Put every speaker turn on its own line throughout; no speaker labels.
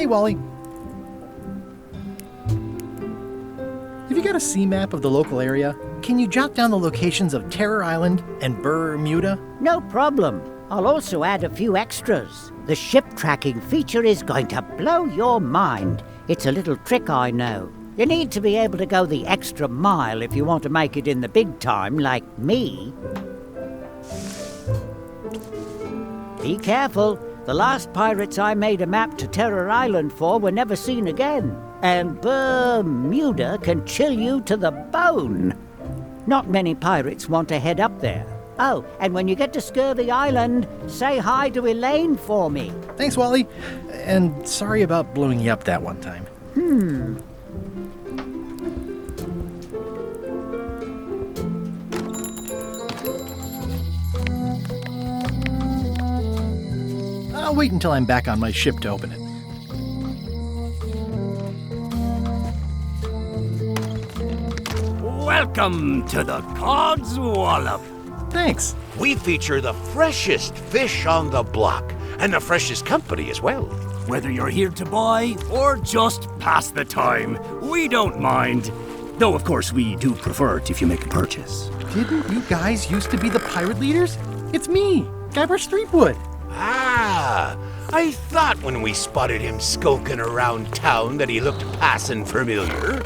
Hey, Wally. Have you got a sea map of the local area? Can you jot down the locations of Terror Island and Bermuda?
No problem. I'll also add a few extras. The ship tracking feature is going to blow your mind. It's a little trick, I know. You need to be able to go the extra mile if you want to make it in the big time, like me. Be careful. The last pirates I made a map to Terror Island for were never seen again. And Bermuda can chill you to the bone. Not many pirates want to head up there. Oh, and when you get to Scurvy Island, say hi to Elaine for me.
Thanks, Wally. And sorry about blowing you up that one time. I'll wait until I'm back on my ship to open it.
Welcome to the Cod's Wallop.
Thanks.
We feature the freshest fish on the block, and the freshest company as well.
Whether you're here to buy or just pass the time, we don't mind. Though, of course, we do prefer it if you make a purchase.
Didn't you guys used to be the pirate leaders? It's me, Guybrush Threepwood.
Ah, I thought when we spotted him skulking around town that he looked passing familiar.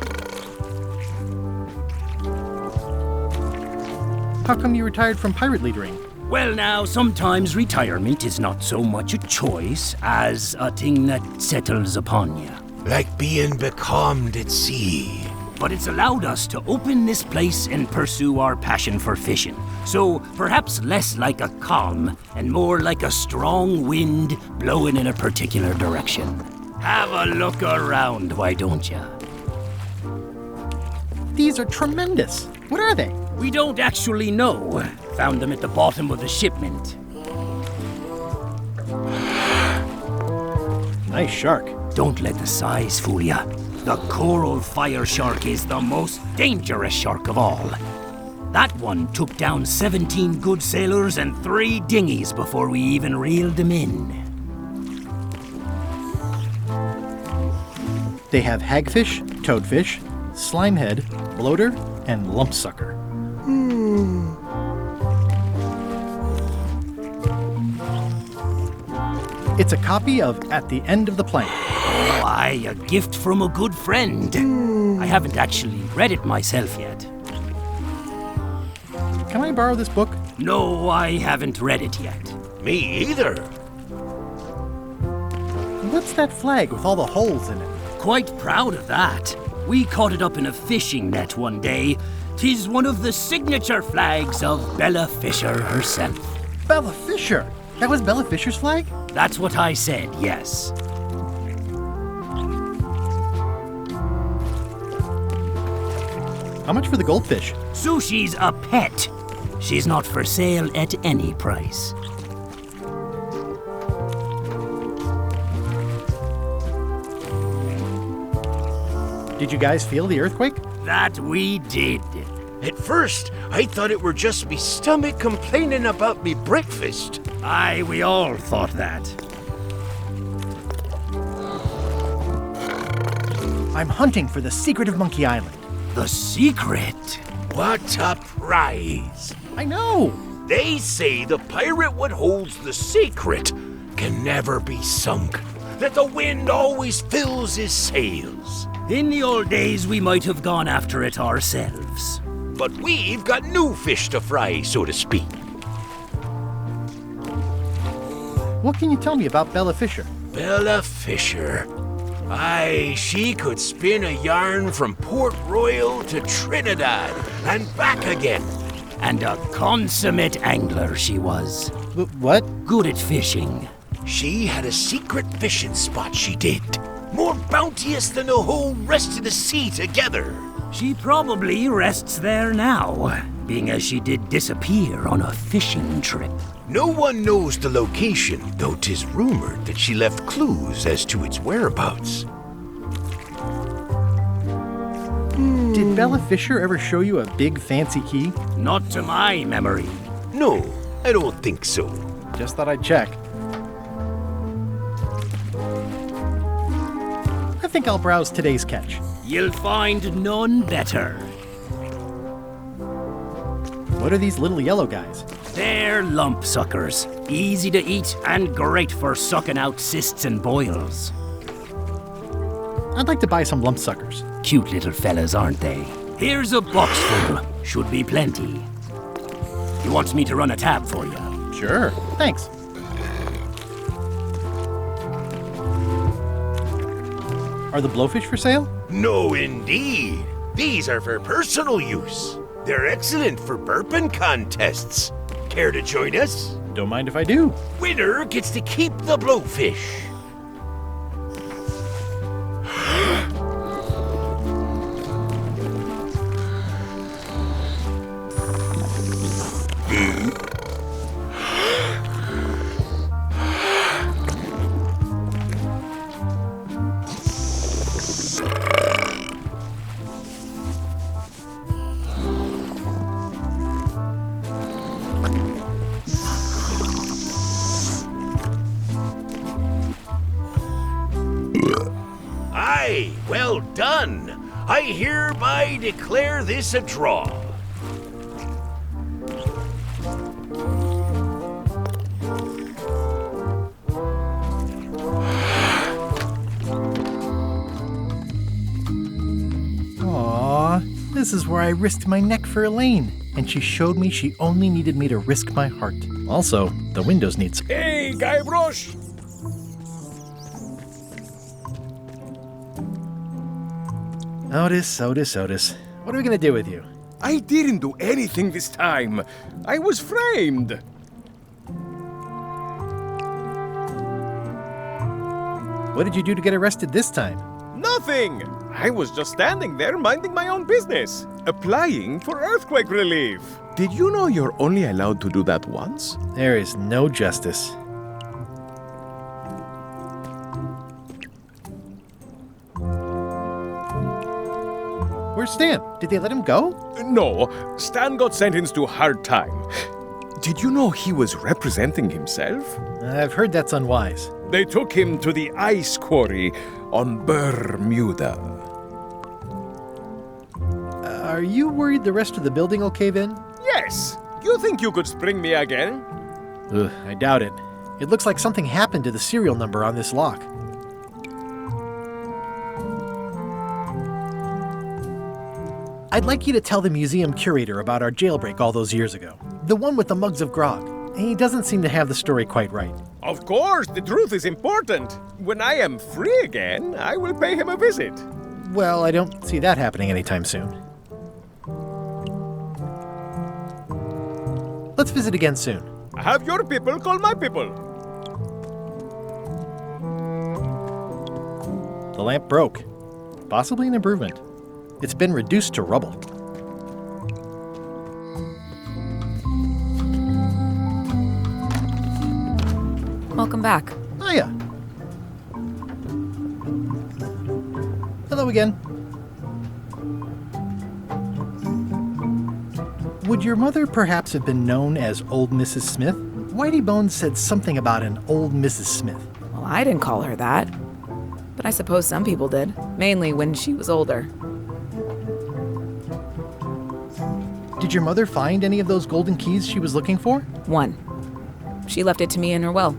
How come you retired from pirate leadering?
Well, now, sometimes retirement is not so much a choice as a thing that settles upon you.
Like being becalmed at sea.
But it's allowed us to open this place and pursue our passion for fishing. So perhaps less like a calm and more like a strong wind blowing in a particular direction. Have a look around, why don't you?
These are tremendous. What are they?
We don't actually know. Found them at the bottom of the shipment.
Nice shark.
Don't let the size fool you. The coral fire shark is the most dangerous shark of all. That one took down 17 good sailors and 3 dinghies before we even reeled them in.
They have hagfish, toadfish, slimehead, bloater, and lumpsucker. It's a copy of At the End of the Plank.
Why, a gift from a good friend. I haven't actually read it myself yet.
Can I borrow this book?
No, I haven't read it yet.
Me either.
What's that flag with all the holes in it?
Quite proud of that. We caught it up in a fishing net one day. 'Tis one of the signature flags of Bella Fisher herself.
Bella Fisher! That was Bella Fisher's flag?
That's what I said, yes.
How much for the goldfish?
Sushi's a pet. She's not for sale at any price.
Did you guys feel the earthquake?
That we did.
At first, I thought it were just me stomach complaining about me breakfast.
Aye, we all thought that.
I'm hunting for the secret of Monkey Island.
The secret?
What a prize!
I know!
They say the pirate what holds the secret can never be sunk, that the wind always fills his sails.
In the old days, we might have gone after it ourselves.
But we've got new fish to fry, so to speak.
What can you tell me about Bella Fisher?
Bella Fisher. Aye, she could spin a yarn from Port Royal to Trinidad and back again.
And a consummate angler she was.
What?
Good at fishing.
She had a secret fishing spot, she did. More bounteous than the whole rest of the sea together.
She probably rests there now, being as she did disappear on a fishing trip.
No one knows the location, though 'tis rumored that she left clues as to its whereabouts.
Did Bella Fisher ever show you a big fancy key?
Not to my memory.
No, I don't think so.
Just thought I'd check. think I'll browse today's catch.
You'll find none better.
What are these little yellow guys?
They're lump suckers. Easy to eat and great for sucking out cysts and boils.
I'd like to buy some lump suckers.
Cute little fellas, aren't they? Here's a box full. Should be plenty. You want me to run a tab for you?
Sure. Thanks. Are the blowfish for sale?
No, indeed. These are for personal use. They're excellent for burping contests. Care to join us?
Don't mind if I do.
Winner gets to keep the blowfish. Aye, well done. I hereby declare this a draw.
Aww, this is where I risked my neck for Elaine, and she showed me she only needed me to risk my heart. Also, the windows need some.
Hey, Guybrush!
Otis. What are we gonna do with you?
I didn't do anything this time. I was framed.
What did you do to get arrested this time?
Nothing! I was just standing there minding my own business, applying for earthquake relief. Did you know you're only allowed to do that once?
There is no justice. Where's Stan? Did they let him go?
No, Stan got sentenced to hard time. Did you know he was representing himself?
I've heard that's unwise.
They took him to the ice quarry on Bermuda.
Are you worried the rest of the building will cave in?
Yes! You think you could spring me again?
Ugh, I doubt it. It looks like something happened to the serial number on this lock. I'd like you to tell the museum curator about our jailbreak all those years ago. The one with the mugs of grog. He doesn't seem to have the story quite right.
Of course, the truth is important. When I am free again, I will pay him a visit.
Well, I don't see that happening anytime soon. Let's visit again soon.
Have your people call my people.
The lamp broke. Possibly an improvement. It's been reduced to rubble.
Welcome back.
Hiya. Hello again. Would your mother perhaps have been known as Old Mrs. Smith? Whitey Bones said something about an old Mrs. Smith.
Well, I didn't call her that. But I suppose some people did, mainly when she was older.
Did your mother find any of those golden keys she was looking for?
One. She left it to me in her will.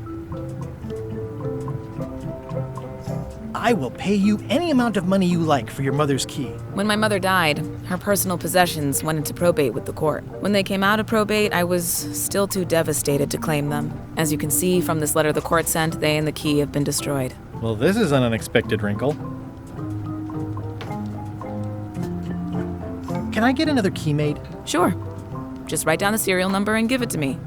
I will pay you any amount of money you like for your mother's key.
When my mother died, her personal possessions went into probate with the court. When they came out of probate, I was still too devastated to claim them. As you can see from this letter the court sent, they and the key have been destroyed.
Well, this is an unexpected wrinkle. Can I get another key made?
Sure. Just write down the serial number and give it to me.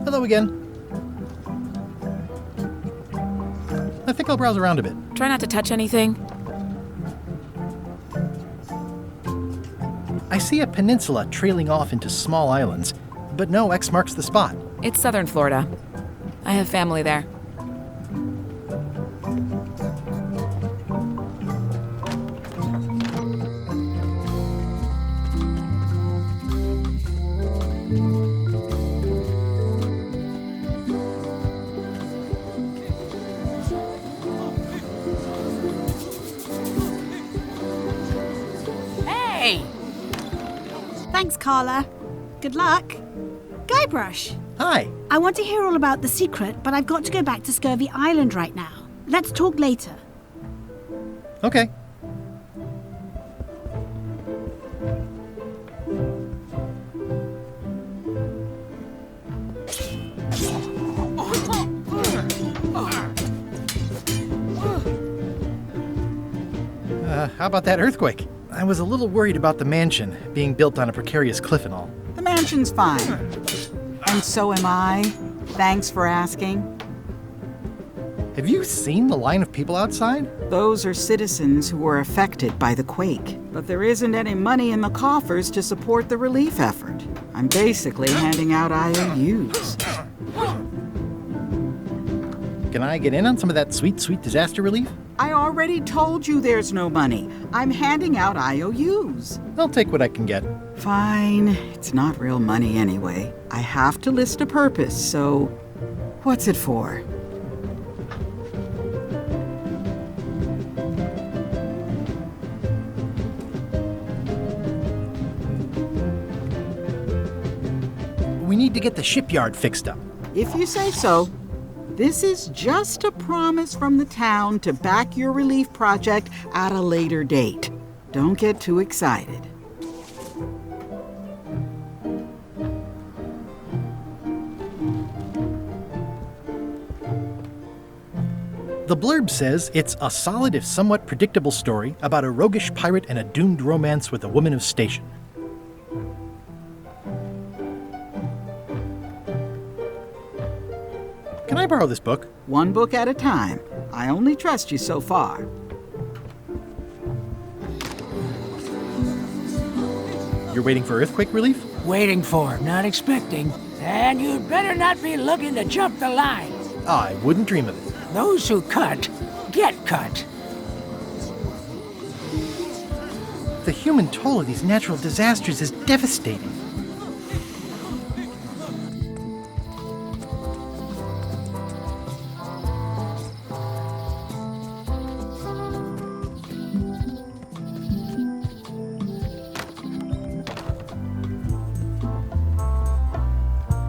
Hello again. I think I'll browse around a bit.
Try not to touch anything.
I see a peninsula trailing off into small islands, but no X marks the spot.
It's southern Florida. I have family there.
Carla. Good luck. Guybrush,
Hi.
I want to hear all about the secret, but I've got to go back to Scurvy Island right now. Let's talk later.
Okay. How about that earthquake? I was a little worried about the mansion being built on a precarious cliff and all.
The mansion's fine. And so am I. Thanks for asking.
Have you seen the line of people outside?
Those are citizens who were affected by the quake. But there isn't any money in the coffers to support the relief effort. I'm basically handing out IOUs.
Can I get in on some of that sweet, sweet disaster relief?
I already told you there's no money. I'm handing out IOUs.
I'll take what I can get.
Fine. It's not real money anyway. I have to list a purpose, so what's it for?
We need to get the shipyard fixed up.
If you say so. This is just a promise from the town to back your relief project at a later date. Don't get too excited.
The blurb says it's a solid if somewhat predictable story about a roguish pirate and a doomed romance with a woman of station. Can I borrow this book?
One book at a time. I only trust you so far.
You're waiting for earthquake relief?
Waiting for, not expecting. And you'd better not be looking to jump the line.
I wouldn't dream of it.
Those who cut, get cut.
The human toll of these natural disasters is devastating.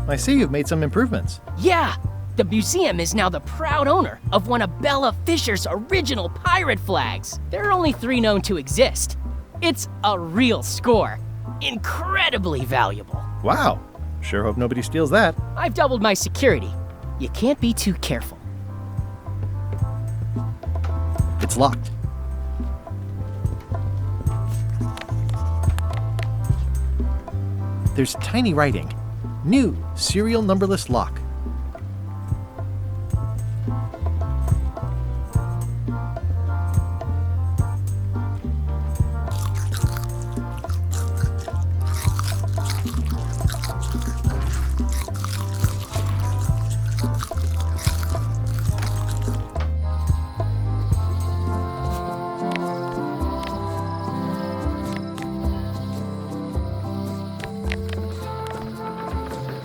I see you've made some improvements.
Yeah! The museum is now the proud owner of one of Bella Fisher's original pirate flags. There are only 3 known to exist. It's a real score. Incredibly valuable.
Wow. Sure hope nobody steals that.
I've doubled my security. You can't be too careful.
It's locked. There's tiny writing. New serial numberless lock.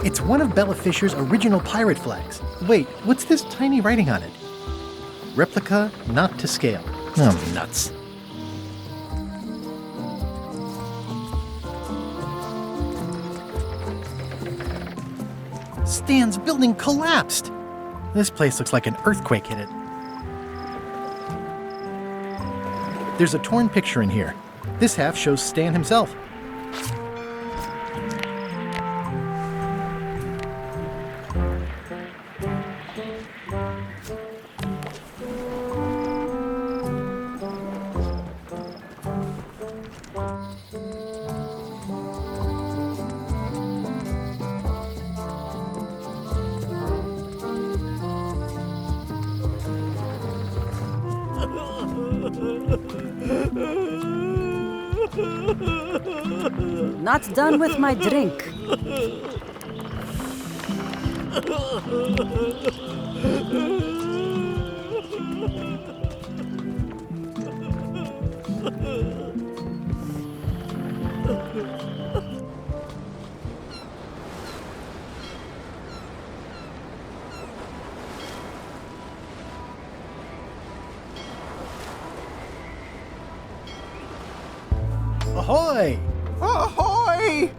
It's one of Bella Fisher's original pirate flags. Wait, what's this tiny writing on it? Replica not to scale. Oh, nuts. Stan's building collapsed. This place looks like an earthquake hit it. There's a torn picture in here. This half shows Stan himself.
Not done with my drink.
Ahoy!
Ahoy!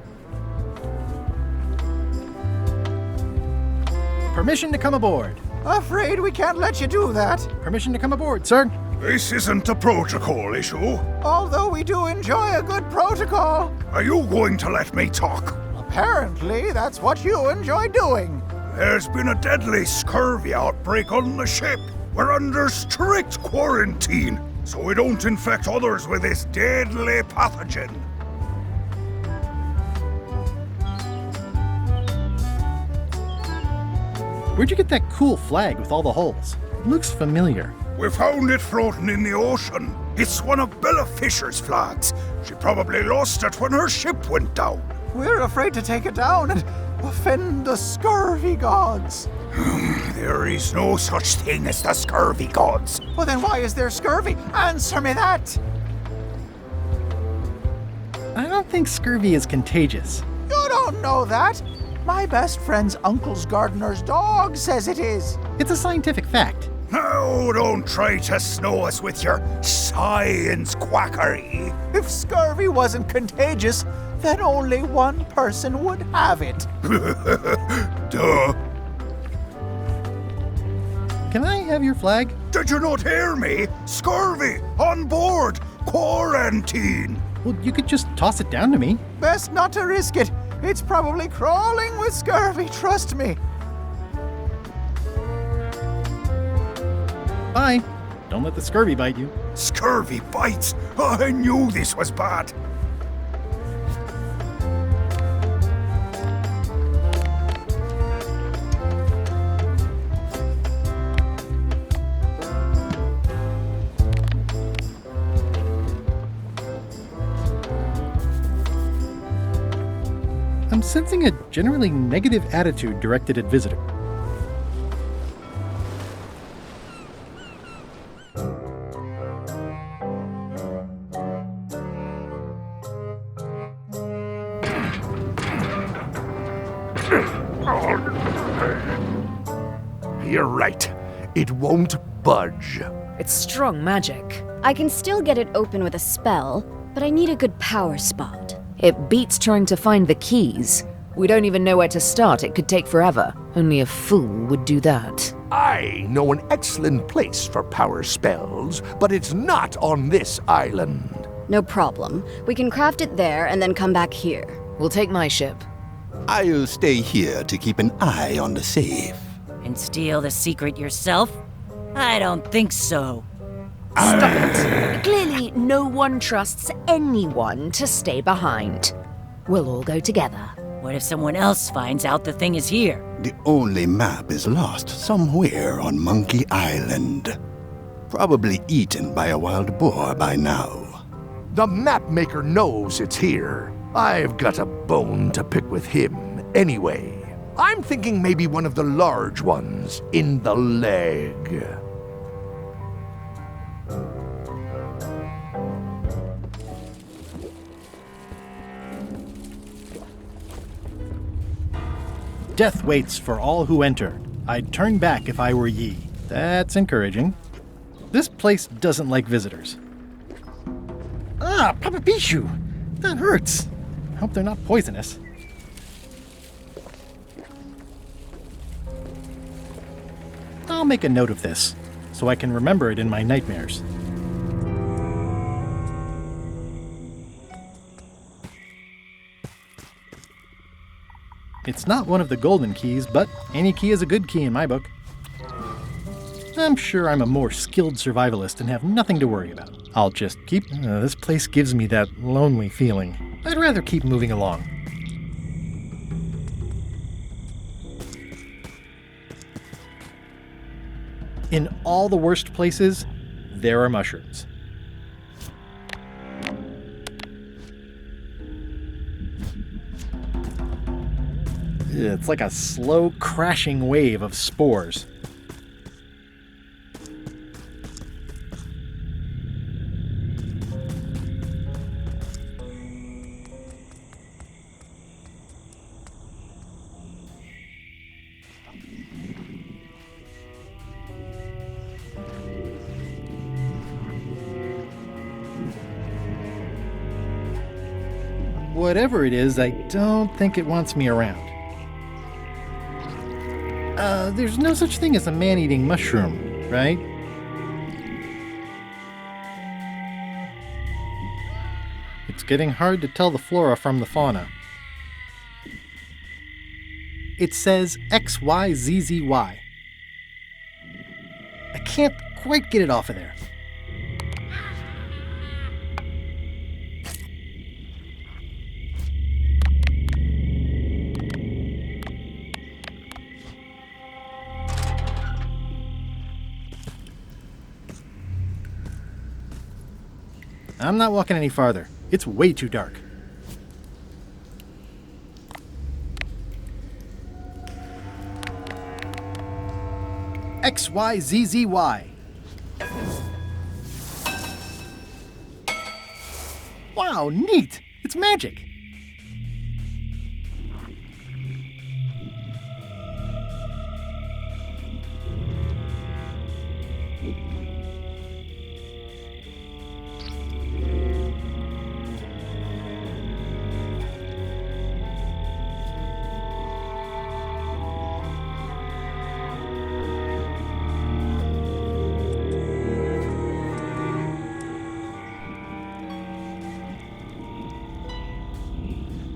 Permission to come aboard.
Afraid we can't let you do that.
Permission to come aboard, sir.
This isn't a protocol issue.
Although we do enjoy a good protocol.
Are you going to let me talk?
Apparently, that's what you enjoy doing.
There's been a deadly scurvy outbreak on the ship. We're under strict quarantine, so we don't infect others with this deadly pathogen.
Where'd you get that cool flag with all the holes? It looks familiar.
We found it floating in the ocean. It's one of Bella Fisher's flags. She probably lost it when her ship went down.
We're afraid to take it down and offend the scurvy gods.
There is no such thing as the scurvy gods.
Well, then why is there scurvy? Answer me that!
I don't think scurvy is contagious.
You don't know that. My best friend's uncle's gardener's dog says it is.
It's a scientific fact.
No, don't try to snow us with your science quackery.
If scurvy wasn't contagious, then only one person would have it.
Duh.
Can I have your flag?
Did you not hear me? Scurvy! On board! Quarantine!
Well, you could just toss it down to me.
Best not to risk it. It's probably crawling with scurvy, trust me.
Bye. Don't let the scurvy bite you.
Scurvy bites? I knew this was bad.
I'm sensing a generally negative attitude directed at visitor.
You're right. It won't budge.
It's strong magic.
I can still get it open with a spell, but I need a good power spot.
It beats trying to find the keys. We don't even know where to start. It could take forever. Only a fool would do that.
I know an excellent place for power spells, but it's not on this island.
No problem. We can craft it there and then come back here.
We'll take my ship.
I'll stay here to keep an eye on the safe.
And steal the secret yourself? I don't think so.
Stop it! Clearly, no one trusts anyone to stay behind. We'll all go together.
What if someone else finds out the thing is here?
The only map is lost somewhere on Monkey Island. Probably eaten by a wild boar by now.
The map maker knows it's here. I've got a bone to pick with him anyway. I'm thinking maybe one of the large ones in the leg.
Death waits for all who enter. I'd turn back if I were ye. That's encouraging. This place doesn't like visitors. Ah, Papa Pichu! That hurts. Hope they're not poisonous. I'll make a note of this, so I can remember it in my nightmares. It's not one of the golden keys, but any key is a good key in my book. I'm sure I'm a more skilled survivalist and have nothing to worry about. I'll just keep... this place gives me that lonely feeling. I'd rather keep moving along. In all the worst places, there are mushrooms. It's like a slow crashing wave of spores. Whatever it is, I don't think it wants me around. There's no such thing as a man-eating mushroom, right? It's getting hard to tell the flora from the fauna. It says XYZZY. I can't quite get it off of there. I'm not walking any farther. It's way too dark. XYZZY. Wow, neat! It's magic!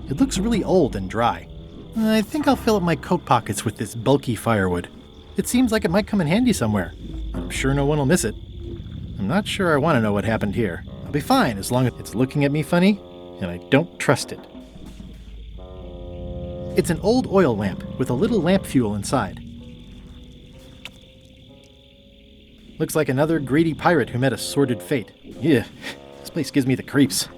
It looks really old and dry. I think I'll fill up my coat pockets with this bulky firewood. It seems like it might come in handy somewhere. I'm sure no one will miss it. I'm not sure I want to know what happened here. I'll be fine as long as it's looking at me funny, and I don't trust it. It's an old oil lamp with a little lamp fuel inside. Looks like another greedy pirate who met a sordid fate. Yeah, this place gives me the creeps.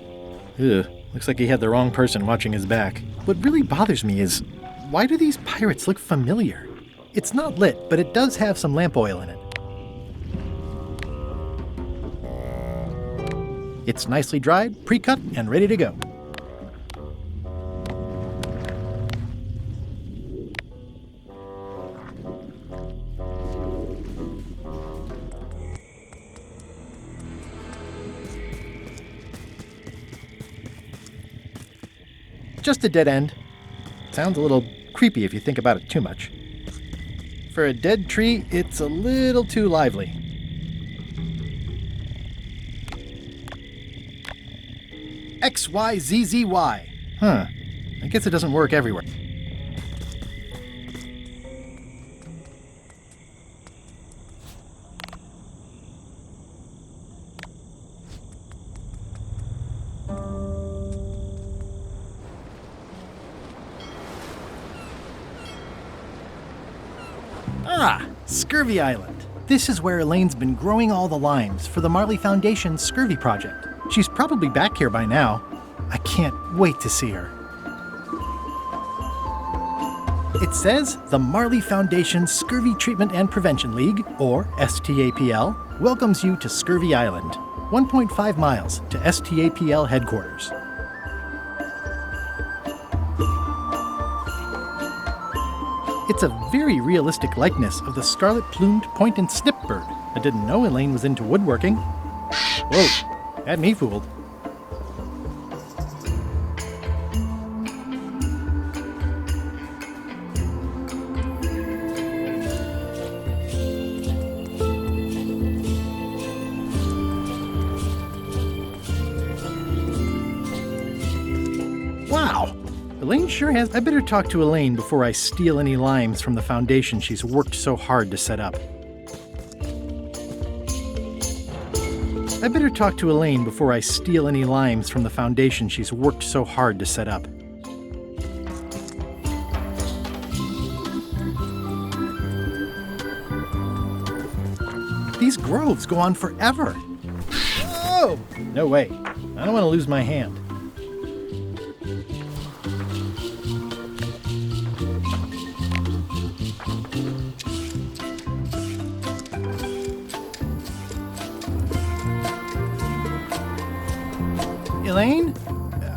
Ugh. Looks like he had the wrong person watching his back. What really bothers me is, why do these pirates look familiar? It's not lit, but it does have some lamp oil in it. It's nicely dried, pre-cut, and ready to go. Just a dead end. Sounds a little creepy if you think about it too much. For a dead tree, it's a little too lively. XYZZY. Huh. I guess it doesn't work everywhere. Ah, Scurvy Island. This is where Elaine's been growing all the limes for the Marley Foundation's Scurvy Project. She's probably back here by now. I can't wait to see her. It says the Marley Foundation's Scurvy Treatment and Prevention League, or STAPL, welcomes you to Scurvy Island, 1.5 miles to STAPL headquarters. It's a very realistic likeness of the scarlet-plumed point and snip bird. I didn't know Elaine was into woodworking. Whoa, had me fooled. Wow! Elaine sure has. I better talk to Elaine before I steal any limes from the foundation she's worked so hard to set up. I better talk to Elaine before I steal any limes from the foundation she's worked so hard to set up. These groves go on forever. Oh, no way. I don't want to lose my hand. Elaine?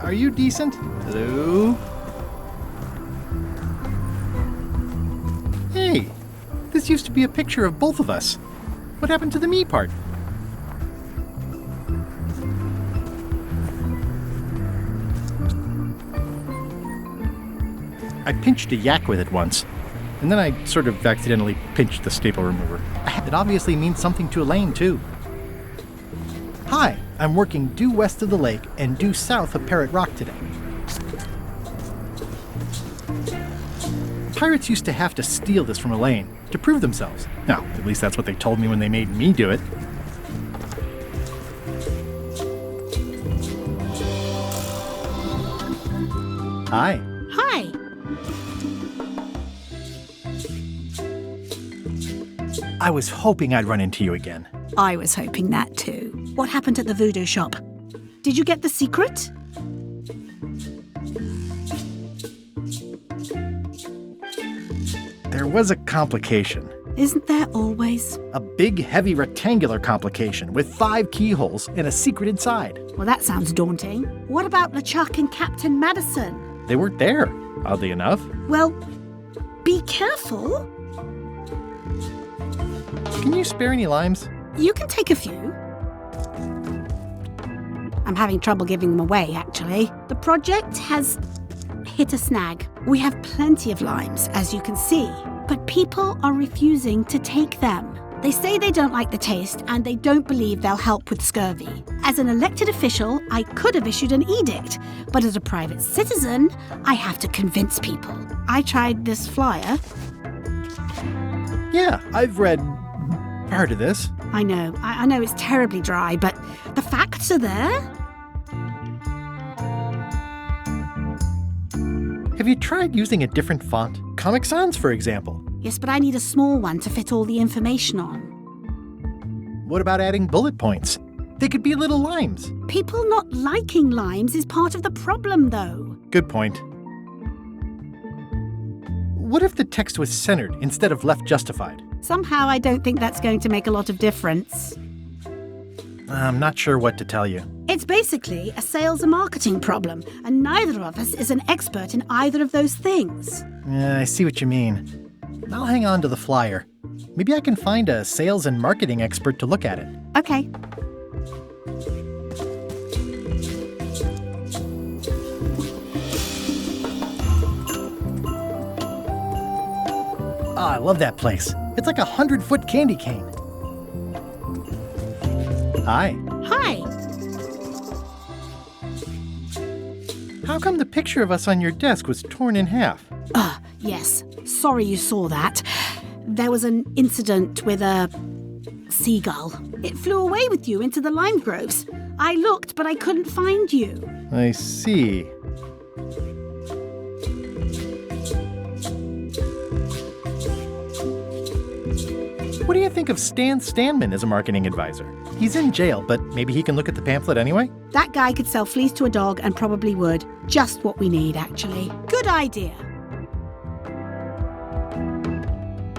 Are you decent? Hello? Hey, this used to be a picture of both of us. What happened to the me part? I pinched a yak with it once. and then I sort of accidentally pinched the staple remover. It obviously means something to Elaine, too. Hi, I'm working due west of the lake and due south of Parrot Rock today. Pirates used to have to steal this from Elaine to prove themselves. Now, at least that's what they told me when they made me do it. Hi.
Hi.
I was hoping I'd run into you again.
I was hoping that too. What happened at the voodoo shop? Did you get the secret?
There was a complication.
Isn't there always?
A big, heavy, rectangular complication with 5 keyholes and a secret inside.
Well, that sounds daunting. What about LeChuck and Captain Madison?
They weren't there, oddly enough.
Well, be careful.
Can you spare any limes?
You can take a few. I'm having trouble giving them away, actually. The project has hit a snag. We have plenty of limes, as you can see, but people are refusing to take them. They say they don't like the taste and they don't believe they'll help with scurvy. As an elected official, I could have issued an edict, but as a private citizen, I have to convince people. I tried this flyer.
Yeah, I've read part of this.
I know it's terribly dry, but the facts are there.
Have you tried using a different font? Comic Sans, for example.
Yes, but I need a small one to fit all the information on.
What about adding bullet points? They could be little limes.
People not liking limes is part of the problem, though.
Good point. What if the text was centered instead of left justified?
Somehow I don't think that's going to make a lot of difference.
I'm not sure what to tell you.
It's basically a sales and marketing problem, and neither of us is an expert in either of those things.
I see what you mean. I'll hang on to the flyer. Maybe I can find a sales and marketing expert to look at it.
Okay.
Oh, I love that place. It's like a 100-foot candy cane. Hi.
Hi.
How come the picture of us on your desk was torn in half?
Yes. Sorry you saw that. There was an incident with a seagull. It flew away with you into the lime groves. I looked, but I couldn't find you.
I see. What do you think of Stan Stanman as a marketing advisor? He's in jail, but maybe he can look at the pamphlet anyway?
That guy could sell fleece to a dog and probably would. Just what we need, actually. Good idea.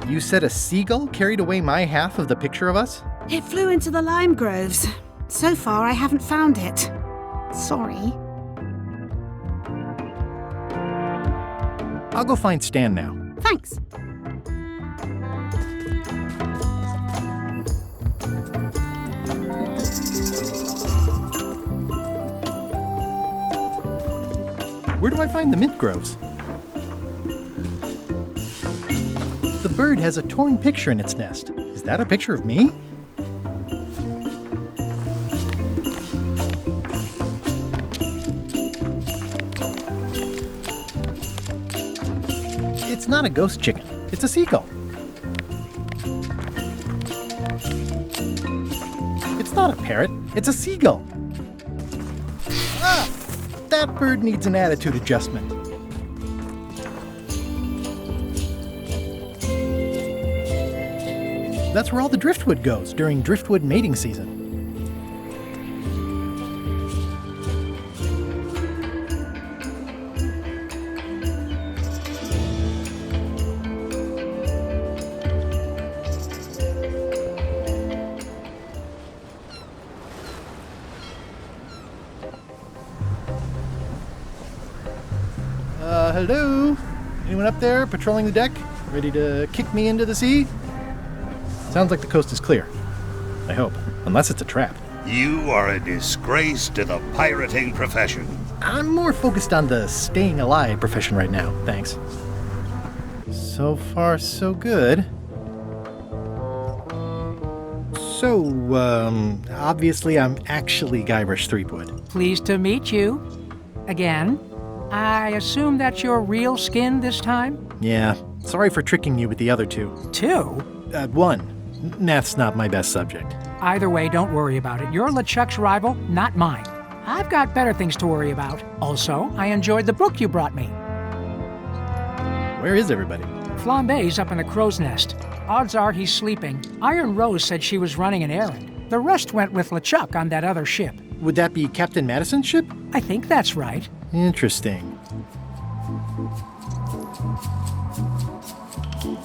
You said a seagull carried away my half of the picture of us?
It flew into the lime groves. So far, I haven't found it. Sorry.
I'll go find Stan now.
Thanks.
Where do I find the mint groves? The bird has a torn picture in its nest. Is that a picture of me? It's not a ghost chicken. It's a seagull. It's not a parrot. It's a seagull. Ah! That bird needs an attitude adjustment. That's where all the driftwood goes during driftwood mating season. Hello? Anyone up there patrolling the deck? Ready to kick me into the sea? Sounds like the coast is clear. I hope. Unless it's a trap.
You are a disgrace to the pirating profession.
I'm more focused on the staying alive profession right now, thanks. So far, so good. So, obviously I'm actually Guybrush Threepwood.
Pleased to meet you. Again. I assume that's your real skin this time?
Yeah, sorry for tricking you with the other two.
Two?
One. That's not my best subject.
Either way, don't worry about it. You're LeChuck's rival, not mine. I've got better things to worry about. Also, I enjoyed the book you brought me.
Where is everybody?
Flambe's up in the crow's nest. Odds are he's sleeping. Iron Rose said she was running an errand. The rest went with LeChuck on that other ship.
Would that be Captain Madison's ship?
I think that's right.
Interesting.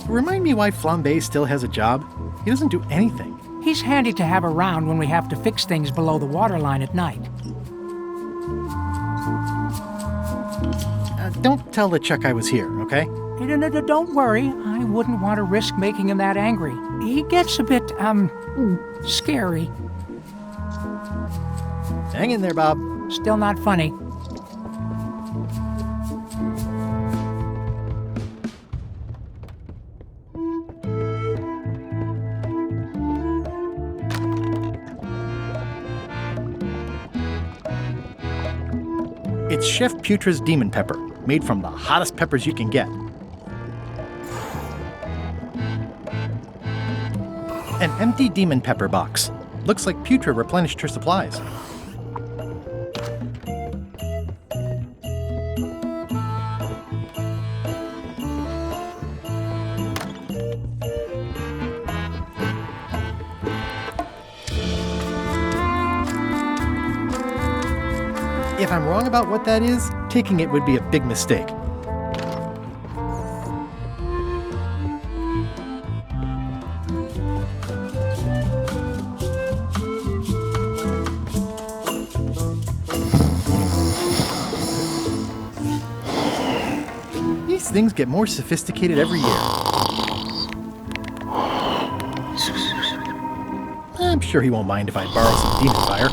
Remind me why Flambe still has a job? He doesn't do anything.
He's handy to have around when we have to fix things below the waterline at night.
Don't tell LeChuck I was here, okay?
Don't worry. I wouldn't want to risk making him that angry. He gets a bit, scary.
Hang in there, Bob.
Still not funny.
It's Chef Putra's Demon Pepper, made from the hottest peppers you can get. An empty Demon Pepper box. Looks like Putra replenished her supplies. If I'm wrong about what that is, taking it would be a big mistake. These things get more sophisticated every year. I'm sure he won't mind if I borrow some demon fire.